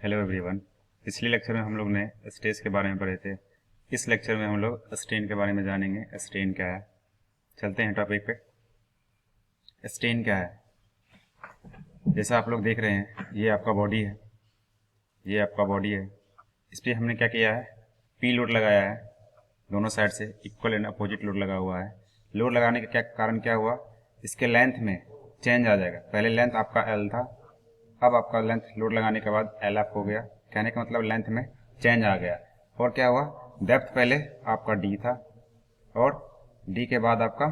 Hello everyone. पिछले lecture में हम लोग ने स्ट्रेस के बारे में पढ़े थे। इस लेक्चर में हम लोग स्ट्रेन के बारे में जानेंगे। स्ट्रेन क्या है, चलते हैं टॉपिक पे। स्ट्रेन क्या है? जैसा आप लोग देख रहे हैं, ये आपका बॉडी है, ये आपका बॉडी है। इस पर हमने क्या किया है, पी लोड लगाया है। दोनों साइड से इक्वल एंड अपोजिट लोड लगा हुआ है। लोड लगाने के कारण क्या हुआ, इसके लेंथ में चेंज आ जाएगा। पहले लेंथ आपका एल था, अब आपका लेंथ लोड लगाने के बाद एल एफ हो गया। कहने का मतलब लेंथ में चेंज आ गया। और क्या हुआ, डेप्थ पहले आपका डी था और डी के बाद आपका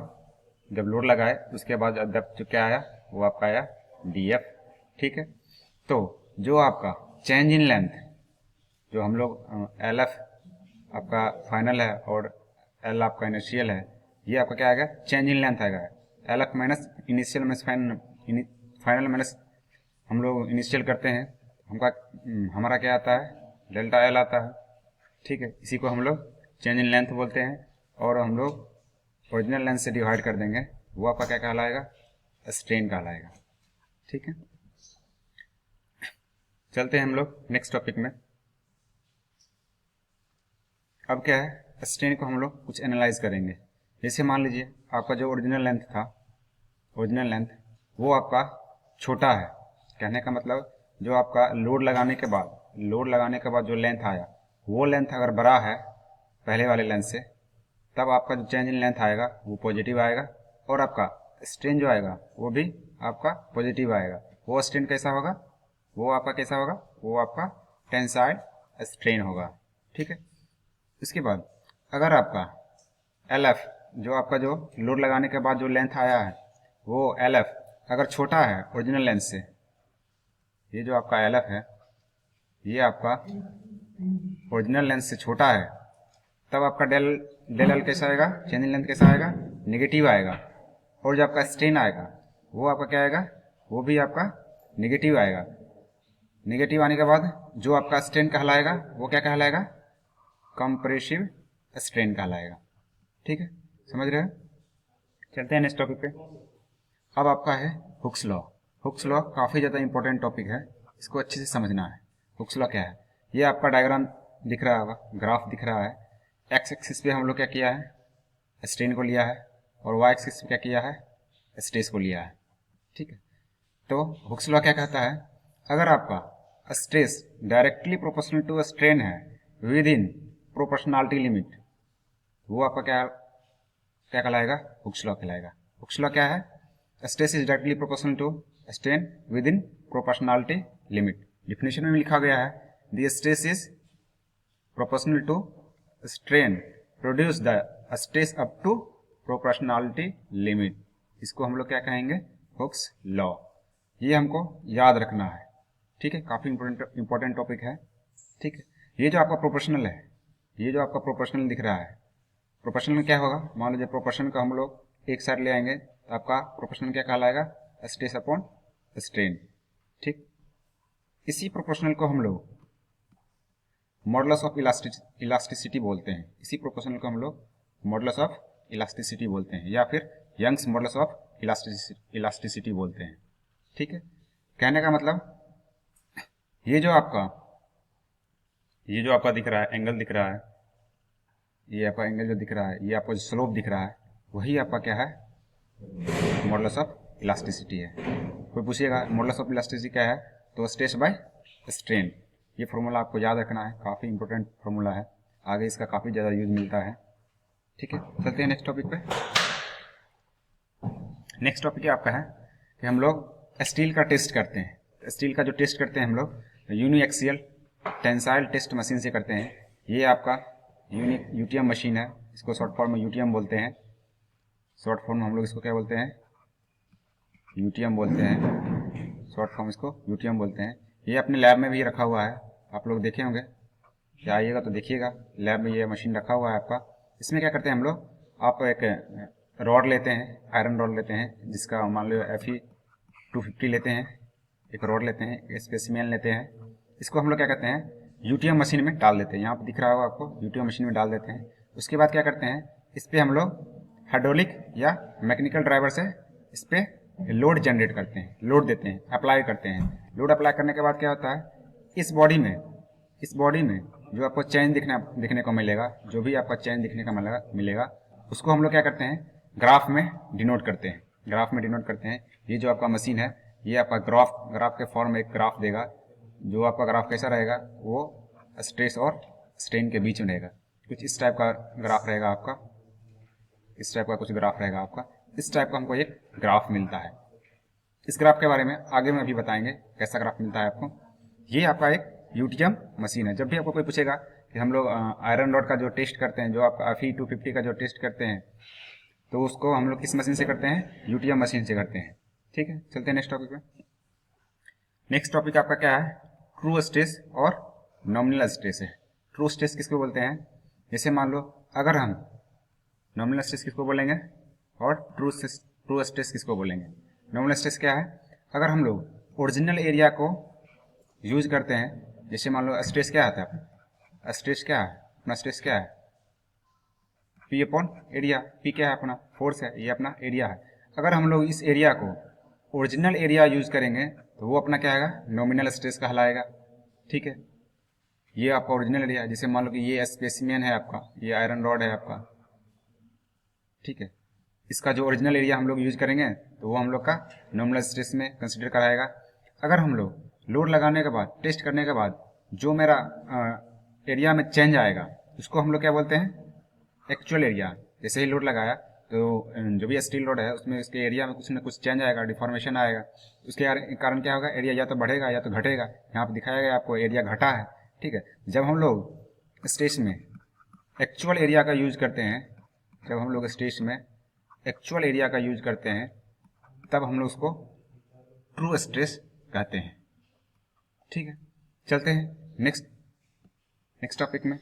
जब लोड लगाए उसके बाद डेप्थ जो क्या आया वो आपका आया डी एफ। ठीक है, तो जो आपका चेंज इन लेंथ, जो हम लोग एल एफ आपका फाइनल है और एल आपका इनिशियल है, ये आपका क्या आएगा, चेंज इन लेंथ आएगा। L F minus initial minus final minus हम लोग इनिशियल करते हैं, हमारा क्या आता है, डेल्टा एल आता है। ठीक है, इसी को हम लोग चेंज इन लेंथ बोलते हैं और हम लोग ओरिजिनल लेंथ से डिवाइड कर देंगे, वो आपका क्या कहलाएगा, स्ट्रेन कहलाएगा। ठीक है, चलते हैं हम लोग नेक्स्ट टॉपिक में। अब क्या है, स्ट्रेन को हम लोग कुछ एनालाइज करेंगे। जैसे मान लीजिए आपका जो ओरिजिनल लेंथ था, ओरिजिनल लेंथ वो आपका छोटा है। कहने का मतलब जो आपका लोड लगाने के बाद जो लेंथ आया वो लेंथ अगर बड़ा है पहले वाले लेंथ से, तब आपका जो चेंज इन लेंथ आएगा वो पॉजिटिव आएगा और आपका स्ट्रेन जो आएगा वो भी आपका पॉजिटिव आएगा। वो स्ट्रेन कैसा होगा, वो आपका कैसा होगा, वो आपका टेंसाइल स्ट्रेन होगा। ठीक है, इसके बाद अगर आपका एल एफ, जो आपका जो लोड लगाने के बाद जो लेंथ आया है वो एल एफ अगर छोटा है ओरिजिनल लेंथ से, ये जो आपका एल एफ है ये आपका ओरिजिनल लेंथ से छोटा है, तब आपका डेल एल कैसा आएगा, चेंज इन लेंथ कैसा आएगा, नेगेटिव आएगा। और जो आपका स्ट्रेन आएगा वो आपका क्या आएगा, वो भी आपका नेगेटिव आएगा। नेगेटिव आने के बाद जो आपका स्ट्रेन कहलाएगा वो क्या कहलाएगा, कंप्रेसिव स्ट्रेन कहलाएगा। ठीक है, समझ रहे हो? चलते हैं नेक्स्ट टॉपिक पे। अब आपका है हुक्स लॉ। हुक्स लॉ काफ़ी ज़्यादा इंपॉर्टेंट टॉपिक है, इसको अच्छे से समझना है। हुक्स लॉ क्या है, ये आपका डायग्राम दिख रहा होगा, ग्राफ दिख रहा है। एक्स एक्सिस पे हम लोग क्या किया है, स्ट्रेन को लिया है और वाई एक्सिस पे क्या किया है, स्ट्रेस को लिया है। ठीक है, तो हुक्स लॉ क्या कहता है, अगर आपका stress directly proportional to strain है विद इन प्रोपोर्शनलिटी लिमिट, वो आपका क्या क्या कहलाएगा, हुक्स लॉ कहलाएगा। हुक्स लॉ क्या है, stress is directly proportional to strain within proportionality limit. Definition में लिखा गया है, the stress is proportional to strain produce the stress up to proportionality limit. इसको हम लोग क्या कहेंगे, हुक्स लॉ। ये हमको याद रखना है। ठीक है, काफी इंपॉर्टेंट टॉपिक है। ठीक है, ये जो आपका प्रोपोर्शनल है, ये जो आपका प्रोपोर्शनल दिख रहा है, प्रोपोर्शनल में क्या होगा, मान लीजिए प्रोपोर्शनल का हम लोग एक साइड ले आएंगे तो आपका प्रोपोर्शनल क्या कहलाएगा, स्ट्रेस अपॉन स्ट्रेन। ठीक, इसी प्रोपोर्शनल को हम लोग मॉडुलस ऑफ इलास्टिसिटी बोलते हैं। इसी प्रोपोर्शनल को हम लोग मॉडुलस ऑफ इलास्टिसिटी बोलते हैं या फिर यंग्स मॉडुलस ऑफ इलास्टिसिटी बोलते हैं। ठीक है, कहने का मतलब ये जो आपका दिख रहा है, एंगल दिख रहा है, ये आपका एंगल जो दिख रहा है, ये आपका जो स्लोप दिख रहा है, वही आपका क्या है, मॉडुलस ऑफ इलास्टिसिटी है। कोई पूछिएगा मॉडुलस ऑफ इलास्टिसिटी क्या है, तो स्ट्रेस बाय स्ट्रेन। ये फॉर्मूला आपको याद रखना है, काफ़ी इंपॉर्टेंट फॉर्मूला है, आगे इसका काफ़ी ज़्यादा यूज मिलता है। ठीक है, चलते हैं नेक्स्ट टॉपिक पे। नेक्स्ट टॉपिक आपका है कि हम लोग स्टील का टेस्ट करते हैं। स्टील का जो टेस्ट करते हैं हम लोग यूनिएक्सियल टेंसाइल टेस्ट मशीन से करते हैं। ये आपका यूटीएम मशीन है, इसको शॉर्ट फॉर्म में यूटीएम बोलते हैं। शॉर्ट फॉर्म में हम लोग इसको क्या बोलते हैं, यूटीएम बोलते हैं। शॉर्ट फॉर्म इसको यूटीएम बोलते हैं। ये अपने लैब में भी रखा हुआ है, आप लोग देखे होंगे, क्या आइएगा तो देखिएगा, लैब में ये मशीन रखा हुआ है आपका। इसमें क्या करते हैं हम लोग, आप एक रॉड लेते हैं, आयरन रॉड लेते हैं, जिसका मान लो Fe250 लेते हैं, एक रॉड लेते हैं, एक स्पेसिमेन लेते हैं। इसको हम लोग क्या करते हैं, यूटीएम मशीन में डाल देते हैं। यहाँ पर दिख रहा होगा आपको, यूटीएम मशीन में डाल देते हैं। उसके बाद क्या करते हैं, इस पर हम लोग हाइड्रोलिक या मैकेनिकल ड्राइवर से इस पर लोड जनरेट करते हैं, लोड देते हैं, अप्लाई करते हैं। लोड अप्लाई करने के बाद क्या होता है, इस बॉडी में जो आपको चेंज दिखने को मिलेगा, जो भी आपका चेंज दिखने का मिलेगा उसको हम लोग क्या करते हैं, ग्राफ में डिनोट करते हैं। ये जो आपका मशीन है ये आपका ग्राफ के फॉर्म में एक ग्राफ देगा। जो आपका ग्राफ कैसा रहेगा, वो स्ट्रेस और स्ट्रेन के बीच में रहेगा। कुछ इस टाइप का ग्राफ रहेगा आपका, इस टाइप का हमको एक ग्राफ मिलता है। इस ग्राफ के बारे में आगे में भी बताएंगे कैसा ग्राफ मिलता है आपको। ये आपका एक यूटीएम मशीन है। जब भी आपको कोई पूछेगा कि हम लोग आयरन रॉड का जो टेस्ट करते हैं, जो आपका Fe250 का जो टेस्ट करते हैं, तो उसको हम लोग किस मशीन से करते हैं, यूटीएम मशीन से करते हैं। ठीक है, चलते हैं नेक्स्ट टॉपिक में। नेक्स्ट टॉपिक आपका क्या है, ट्रू स्ट्रेस और नॉमिनल स्ट्रेस है। ट्रू स्ट्रेस किसको बोलते हैं, जैसे मान लो अगर हम नॉमिनल स्ट्रेस किसको बोलेंगे और ट्रू स्ट्रेस किसको बोलेंगे। नॉमिनल स्ट्रेस क्या है, अगर हम लोग ओरिजिनल एरिया को यूज करते हैं, जैसे मान लो स्ट्रेस क्या आता है अपना, स्ट्रेस क्या है अपना, स्ट्रेस क्या है P अपॉन एरिया। P क्या है अपना, फोर्स है, ये अपना एरिया है। अगर हम लोग इस एरिया को ओरिजिनल एरिया यूज करेंगे तो वो अपना क्या आएगा, नॉमिनल स्ट्रेस कहलाएगा। ठीक है, ये आपका ओरिजिनल एरिया है। जैसे मान लो कि ये स्पेसिमेन है आपका, ये आयरन रॉड है आपका। ठीक है, इसका जो ओरिजिनल एरिया हम लोग यूज करेंगे तो वो हम लोग का नॉमिनल स्ट्रेस में कंसिडर कराएगा। अगर हम लोग लोड लगाने के बाद, टेस्ट करने के बाद जो मेरा एरिया में चेंज आएगा उसको हम लोग क्या बोलते हैं, एक्चुअल एरिया। जैसे ही लोड लगाया तो जो भी स्टील रोड है उसमें इसके एरिया में कुछ ना कुछ चेंज आएगा, डिफॉर्मेशन आएगा। उसके कारण क्या होगा, एरिया या तो बढ़ेगा या तो घटेगा। यहाँ पर दिखाया गया आपको एरिया घटा है। ठीक है, जब हम लोग स्ट्रेस में एक्चुअल एरिया का यूज करते हैं, तब हम लोग उसको ट्रू स्ट्रेस कहते हैं। ठीक है, चलते हैं नेक्स्ट टॉपिक में।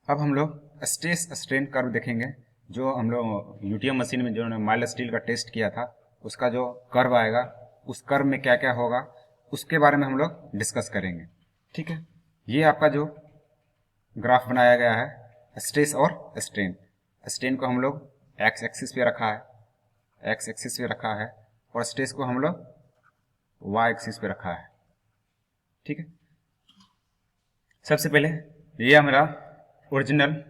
अब हम लोग स्ट्रेस स्ट्रेन कर्व देखेंगे। जो हम लोग यूटीएम मशीन में जो माइल्ड स्टील का टेस्ट किया था उसका जो कर्व आएगा, उस कर्व में क्या क्या होगा उसके बारे में हम लोग डिस्कस करेंगे। ठीक है, ये आपका जो ग्राफ बनाया गया है स्ट्रेस और स्ट्रेन को हम लोग एक्स एक्सिस पे रखा है और स्ट्रेस को हम लोग वाई एक्सिस पे रखा है। ठीक है, सबसे पहले ये हमारा ओरिजिनल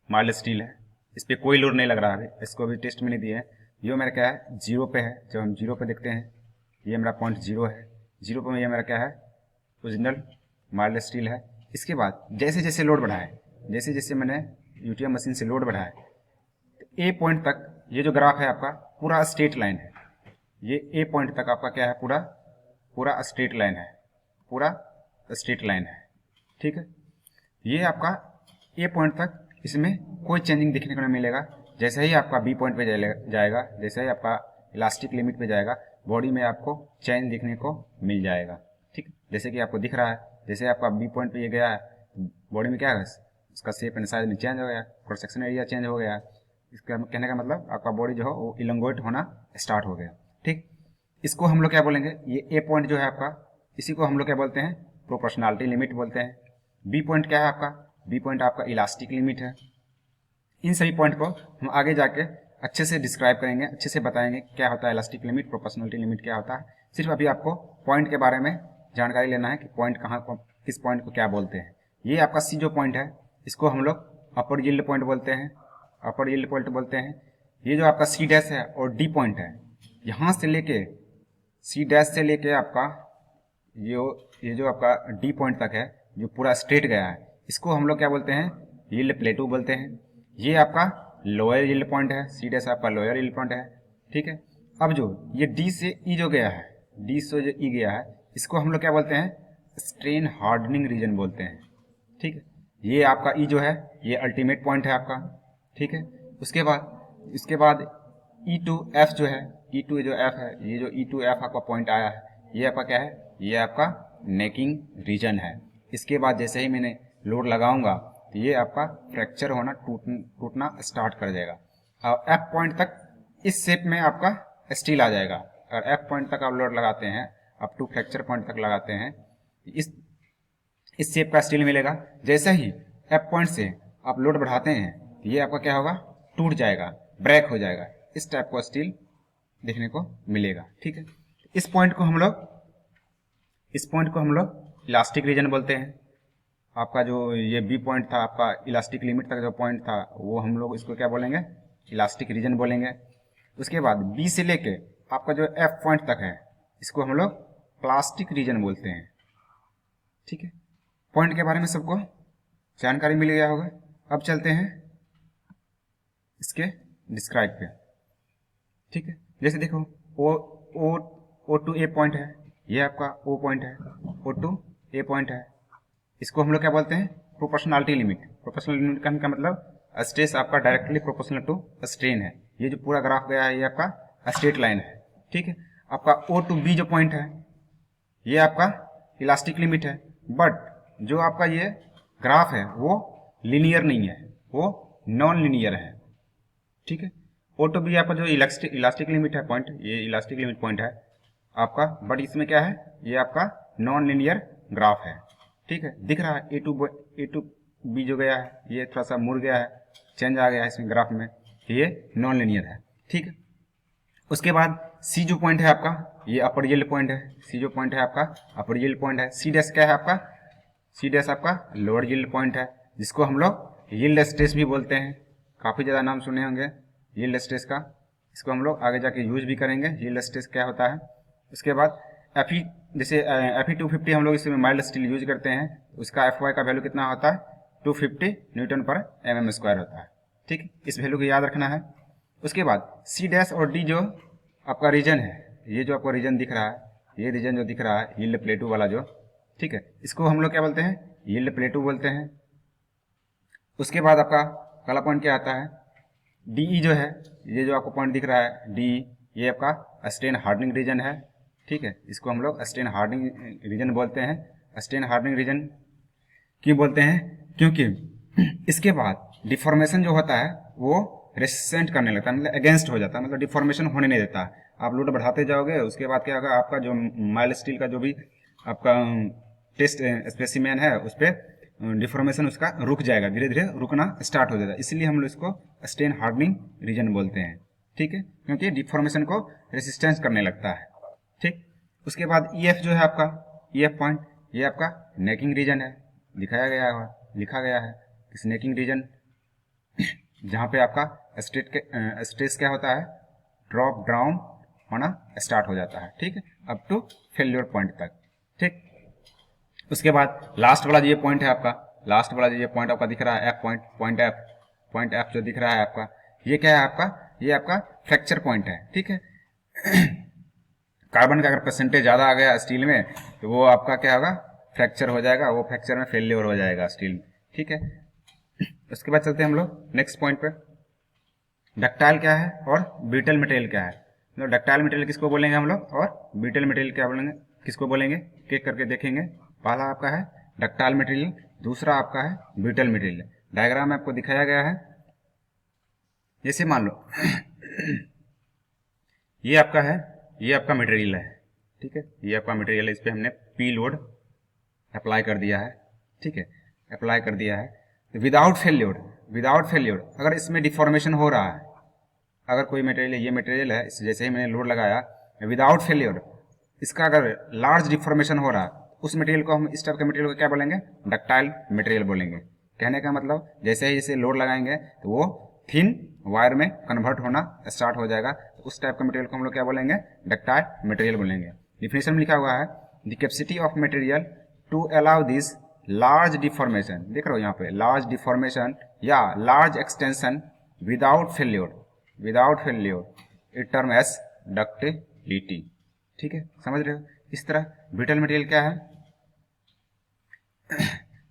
माइल्ड स्टील है, इस पर कोई लोड नहीं लग रहा है, इसको भी टेस्ट में नहीं दिए है। ये मेरा क्या है, जीरो पे है। जब हम जीरो पे देखते हैं ये मेरा पॉइंट जीरो है, जीरो पे ये मेरा क्या है, ओरिजिनल माइल्ड स्टील है। इसके बाद जैसे जैसे लोड बढ़ा है, जैसे जैसे मैंने यूटीएम मशीन से लोड बढ़ाया तो ए पॉइंट तक ये जो ग्राफ है आपका पूरा स्ट्रेट लाइन है। ये ए पॉइंट तक आपका क्या है, पूरा स्ट्रेट लाइन है। ठीक है, ये आपका ए पॉइंट तक इसमें कोई चेंजिंग दिखने को नहीं मिलेगा। जैसे ही आपका बी पॉइंट पे जाएगा, जैसे ही आपका इलास्टिक लिमिट पे जाएगा, बॉडी में आपको चेंज दिखने को मिल जाएगा। ठीक, जैसे कि आपको दिख रहा है, जैसे आपका बी पॉइंट पे ये गया है, बॉडी में क्या है, उसका शेप एंड साइज में चेंज हो गया, क्रॉस सेक्शन एरिया चेंज हो गया। इसका कहने का मतलब आपका बॉडी जो है वो इलोंगेट होना स्टार्ट हो गया। ठीक, इसको हम लोग क्या बोलेंगे, ये ए पॉइंट जो है आपका, इसी को हम लोग क्या बोलते हैं, प्रोपोर्शनैलिटी लिमिट बोलते हैं। बी पॉइंट क्या है आपका, बी पॉइंट आपका इलास्टिक लिमिट है। इन सभी पॉइंट को हम आगे जाके अच्छे से डिस्क्राइब करेंगे, अच्छे से बताएंगे क्या होता है इलास्टिक लिमिट, प्रोपोर्शनैलिटी लिमिट क्या होता है। सिर्फ अभी आपको पॉइंट के बारे में जानकारी लेना है कि पॉइंट कहाँ को, किस पॉइंट को क्या बोलते हैं। ये आपका सी जो पॉइंट है इसको हम लोग अपर यील्ड पॉइंट बोलते हैं। ये जो आपका सी डैश है और डी पॉइंट है, यहाँ से लेके सी डैश से लेके आपका ये जो आपका डी पॉइंट तक है जो पूरा स्ट्रेट गया है, इसको हम लोग क्या बोलते हैं, यील्ड प्लेटू बोलते हैं। ये आपका लोअर यील्ड पॉइंट है, सी डैश आपका लोअर यील्ड पॉइंट है। ठीक है, अब जो ये डी से ई जो गया है, डी से जो ई गया है, इसको हम लोग क्या बोलते हैं, स्ट्रेन हार्डनिंग रीजन बोलते हैं। ठीक है, ये आपका ई जो है ये अल्टीमेट पॉइंट है आपका। ठीक है, उसके बाद ई टू एफ जो है, ई टू जो एफ है, ये जो ई टू एफ आपका पॉइंट आया है, ये आपका क्या है, ये आपका नेकिंग रीजन है। इसके बाद जैसे ही मैंने लोड लगाऊंगा तो ये आपका फ्रैक्चर होना, टूटना स्टार्ट कर जाएगा। और एफ पॉइंट तक इस शेप में आपका स्टील आ जाएगा। अगर एफ पॉइंट तक आप लोड लगाते हैं, अप टू फ्रैक्चर पॉइंट तक लगाते हैं, इस शेप का स्टील मिलेगा। जैसे ही एफ पॉइंट से आप लोड बढ़ाते हैं तो ये आपका क्या होगा, टूट जाएगा, ब्रेक हो जाएगा। इस टाइप का स्टील देखने को मिलेगा। ठीक है, इस पॉइंट को हम लोग इस पॉइंट को हम लोग इलास्टिक रीजन बोलते हैं। आपका जो ये बी पॉइंट था, आपका इलास्टिक लिमिट तक जो पॉइंट था, वो हम लोग इसको क्या बोलेंगे, इलास्टिक रीजन बोलेंगे। उसके बाद बी से लेके आपका जो एफ पॉइंट तक है, इसको हम लोग प्लास्टिक रीजन बोलते हैं। ठीक है, पॉइंट के बारे में सबको जानकारी मिल गया होगा। अब चलते हैं इसके डिस्क्राइब पे। ठीक है, जैसे देखो ओ टू ए पॉइंट है, ये आपका ओ पॉइंट है, ओ टू ए पॉइंट है। इसको हम लोग क्या बोलते हैं, प्रोपोर्शनलिटी लिमिट। प्रोपोर्शनल लिमिट का मतलब स्ट्रेस आपका डायरेक्टली प्रोपोर्शनल टू स्ट्रेन है। ये जो पूरा ग्राफ गया है, ये आपका स्ट्रेट लाइन है। ठीक है, आपका ओ टू बी जो पॉइंट है, ये आपका इलास्टिक लिमिट है, बट जो आपका ये ग्राफ है वो लीनियर नहीं है, वो नॉन लीनियर है। ठीक है, ओ टू बी आपका जो इलास्टिक लिमिट है पॉइंट, ये इलास्टिक लिमिट पॉइंट है आपका, बट इसमें क्या है, ये आपका नॉन लीनियर ग्राफ है। ठीक है, दिख रहा है ए टू बी जो गया है, ये थोड़ा सा मुड़ गया है, चेंज आ गया है इसमें ग्राफ में, ये नॉन लीनियर है। ठीक है, उसके बाद सी जो पॉइंट है आपका, ये अपर यील्ड पॉइंट है। सी जो पॉइंट है आपका अपर यील्ड पॉइंट है। सी डैश क्या है आपका, सी डैश आपका लोअर यील्ड पॉइंट है, जिसको हम लोग यील्ड स्ट्रेस भी बोलते हैं। काफी ज्यादा नाम सुने होंगे यील्ड स्ट्रेस का, इसको हम लोग आगे जाके यूज भी करेंगे, यील्ड स्ट्रेस क्या होता है। उसके बाद एफई, जैसे एफई 250 हम लोग इसमें माइल्ड स्टील यूज करते हैं, उसका एफ वाई का वैल्यू कितना होता है, 250 न्यूटन पर mm स्क्वायर होता है। ठीक है, इस वैल्यू को याद रखना है। उसके बाद सी डैश और डी जो आपका रीजन है, ये जो आपको रीजन दिख रहा है, ये रीजन जो दिख रहा है यील्ड प्लेटू वाला जो, ठीक है, इसको हम लोग क्या बोलते हैं, यील्ड प्लेटू बोलते हैं। उसके बाद आपका पहला पॉइंट क्या आता है, डीई जो है, ये जो आपको पॉइंट दिख रहा है डी, ये आपका स्ट्रेन हार्डनिंग रीजन है। ठीक है, इसको हम लोग स्ट्रेन हार्डनिंग रीजन बोलते हैं। स्ट्रेन हार्डनिंग रीजन क्यों बोलते हैं, क्योंकि इसके बाद डिफॉर्मेशन जो होता है वो रेसिस्टेंट करने लगता है, मतलब अगेंस्ट हो जाता है, मतलब डिफॉर्मेशन होने नहीं देता है। आप लोड बढ़ाते जाओगे, उसके बाद क्या होगा, आपका जो माइल्ड स्टील का जो भी आपका टेस्ट स्पेसिमेन है, उस पर डिफॉर्मेशन उसका रुक जाएगा, धीरे धीरे रुकना स्टार्ट हो जाएगा। इसलिए हम लोग इसको स्ट्रेन हार्डनिंग रीजन बोलते हैं। ठीक है, क्योंकि डिफॉर्मेशन को रेसिस्टेंस करने लगता है। ठीक, उसके बाद ईएफ जो है आपका, ईएफ पॉइंट, ये आपका नेकिंग रीजन है, लिखा गया है इस नेकिंग रीजन, जहां पे आपका स्ट्रेस क्या होता है, ड्रॉप डाउन होना स्टार्ट हो जाता है। ठीक है, अप टू फेल्योर पॉइंट तक। ठीक, उसके बाद लास्ट वाला ये पॉइंट है आपका, लास्ट वाला ये पॉइंट आपका दिख रहा है एफ पॉइंट, पॉइंट एफ जो दिख रहा है आपका, ये क्या है आपका, ये आपका फ्रैक्चर पॉइंट है। ठीक है, कार्बन का अगर परसेंटेज ज्यादा आ गया स्टील में, तो वो आपका क्या होगा, फ्रैक्चर हो जाएगा, वो फ्रैक्चर में फेल्योर हो जाएगा स्टील। ठीक है, उसके बाद चलते हैं हम लोग नेक्स्ट पॉइंट पे। डक्टाइल क्या है और ब्रिटल मटेरियल क्या है। तो डक्टाइल मटेरियल किसको बोलेंगे हम लोग, और ब्रिटल मटेरियल क्या बोलेंगे, किसको बोलेंगे, एक करके देखेंगे। पहला आपका है डक्टाइल मटेरियल, दूसरा आपका है ब्रिटल मटेरियल। डायग्राम में आपको दिखाया गया है, जैसे मान लो ये आपका है, ये आपका मटेरियल है। ठीक है, ये आपका मटेरियल है, इस पर हमने पी लोड अप्लाई कर दिया है। ठीक है, अप्लाई कर दिया है, तो विदाउट फेल्योर अगर इसमें डिफॉर्मेशन हो रहा है, अगर कोई मटेरियल, ये मटेरियल है, जैसे ही मैंने लोड लगाया, विदाउट फेल्योर इसका अगर लार्ज डिफॉर्मेशन हो रहा है, उस मटेरियल को हम, इस टाइप के मटेरियल को क्या बोलेंगे, डक्टाइल मटेरियल बोलेंगे। कहने का मतलब जैसे ही इसे लोड लगाएंगे तो वो थिन वायर में कन्वर्ट होना स्टार्ट हो जाएगा, तो उस टाइप के मटेरियल को हम लोग क्या बोलेंगे, डक्टाइल मटेरियल बोलेंगे। डिफिनेशन में लिखा हुआ है, the capacity of material to allow this large deformation, देख रहे हो यहाँ पे, लार्ज डिफॉर्मेशन या large extension without failure it term as ductility. ठीक है, समझ रहे हो। इस तरह ब्रिटल मटेरियल क्या है,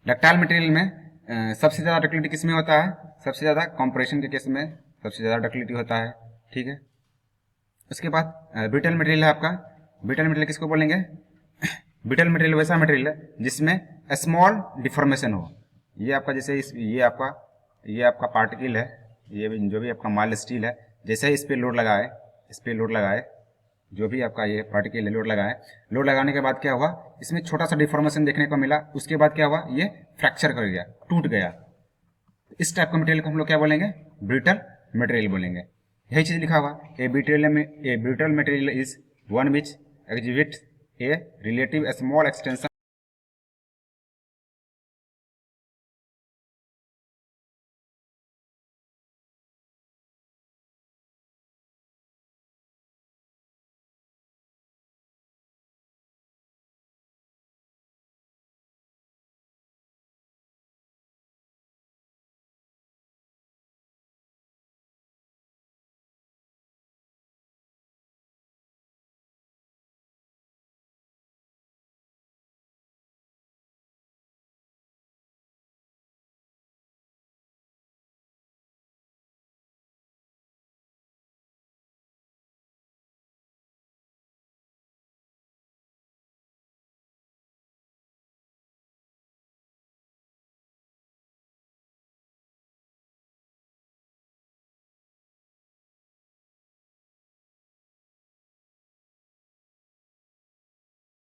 डक्टाइल मटेरियल में सबसे ज्यादा डक्टिलिटी किस में होता है, सबसे ज्यादा कंप्रेशन के केस में सबसे ज्यादा डक्टिलिटी होता है। ठीक है, उसके बाद ब्रिटल मटेरियल है आपका, ब्रिटल मटेरियल किसको बोलेंगे, ब्रिटल मटेरियल वैसा मटेरियल है जिसमें स्मॉल डिफॉर्मेशन हो। ये आपका जैसे ये आपका पार्टिकल है, ये जो भी आपका माइल्ड स्टील है, जैसे ही इस पे लोड लगाए, जो भी आपका ये पार्टिकल है, लोड लगाने के बाद क्या हुआ, इसमें छोटा सा डिफॉर्मेशन देखने को मिला, उसके बाद क्या हुआ, ये फ्रैक्चर कर गया, टूट गया। इस टाइप का मटेरियल को हम लोग क्या बोलेंगे, ब्रिटल मटेरियल बोलेंगे। यही चीज लिखा हुआ, a brittle material is one which exhibits a relative small extension